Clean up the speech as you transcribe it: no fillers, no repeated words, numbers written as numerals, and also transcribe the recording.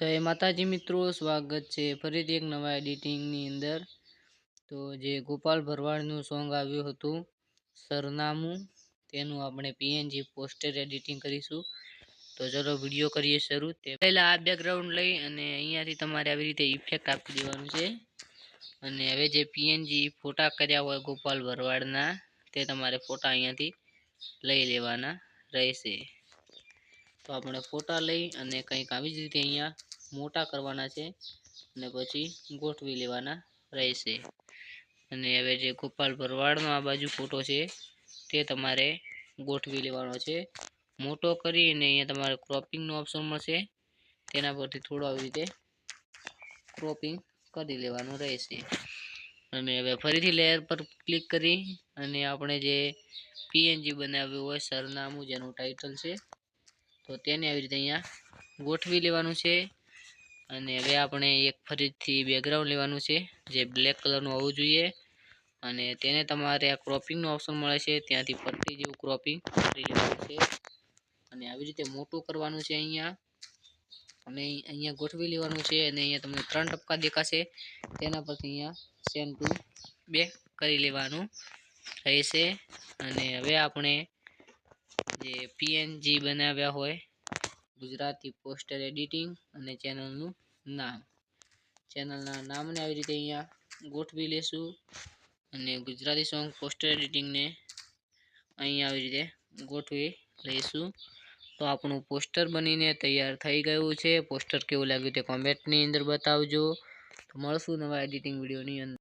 જય માતાજી મિત્રો, સ્વાગત છે ફરીથી એક નવા એડિટિંગની અંદર। તો જે ગોપાલ ભરવાડનું સોંગ આવ્યું હતું સરનામું, તેનું આપણે પીએનજી પોસ્ટર એડિટિંગ કરીશું। તો ચલો વિડીયો કરીએ શરૂ। તે પહેલા આ બેકગ્રાઉન્ડ લઈ અને અહીંયાથી તમારે આવી રીતે ઇફેક્ટ આપી દેવાનું છે। અને હવે જે પીએનજી ફોટા કર્યા હોય ગોપાલ ભરવાડના, તે તમારે ફોટા અહીંયાથી લઈ લેવાના રહેશે। તો આપણે ફોટા લઈ અને કંઈક આવી જ રીતે અહીંયા મોટા કરવાના છે અને પછી ગોઠવી લેવાના રહેશે। અને હવે જે ગોપાલ ભરવાડનો આ બાજુ ફોટો છે તે તમારે ગોઠવી લેવાનો છે। મોટો કરીને અહીંયા તમારે ક્રોપિંગનો ઓપ્શન મળશે, તેના પરથી થોડો આવી રીતે ક્રોપિંગ કરી લેવાનું રહેશે। અને હવે ફરીથી લેયર પર ક્લિક કરી અને આપણે જે પીએનજી બનાવ્યું હોય સરનામું, જેનું ટાઇટલ છે, તો તેને આવી રીતે અહીંયા ગોઠવી લેવાનું છે। અને હવે આપણે એક ફરીથી બેકગ્રાઉન્ડ લેવાનું છે જે બ્લેક કલરનું હોવું જોઈએ, અને તેને તમારે આ ક્રોપિંગનો ઓપ્શન મળે છે, ત્યાંથી પટ્ટી જેવું ક્રોપિંગ કરી લેવાનું છે। અને આવી રીતે મોટું કરવાનું છે અહીંયા, અને અહીંયા ગોઠવી લેવાનું છે। અને અહીંયા તમને 3 ટપકા દેખાશે, તેના પરથી અહીંયા સેન્ડ ટુ બેક કરી લેવાનું રહેશે। અને હવે આપણે જે પીએનજી બનાવ્યા હોય ગુજરાતી પોસ્ટર એડિટિંગ અને ચેનલનું નામ, ચેનલના નામને આવી રીતે અહીંયા ગોઠવી લેશું અને ગુજરાતી સોંગ પોસ્ટર એડિટિંગને અહીંયા આવી રીતે ગોઠવી લઈશું। તો આપણું પોસ્ટર બનીને તૈયાર થઈ ગયું છે। પોસ્ટર કેવું લાગ્યું તે કોમેન્ટની અંદર બતાવજો। તો મળશું નવા એડિટિંગ વિડીયોની અંદર।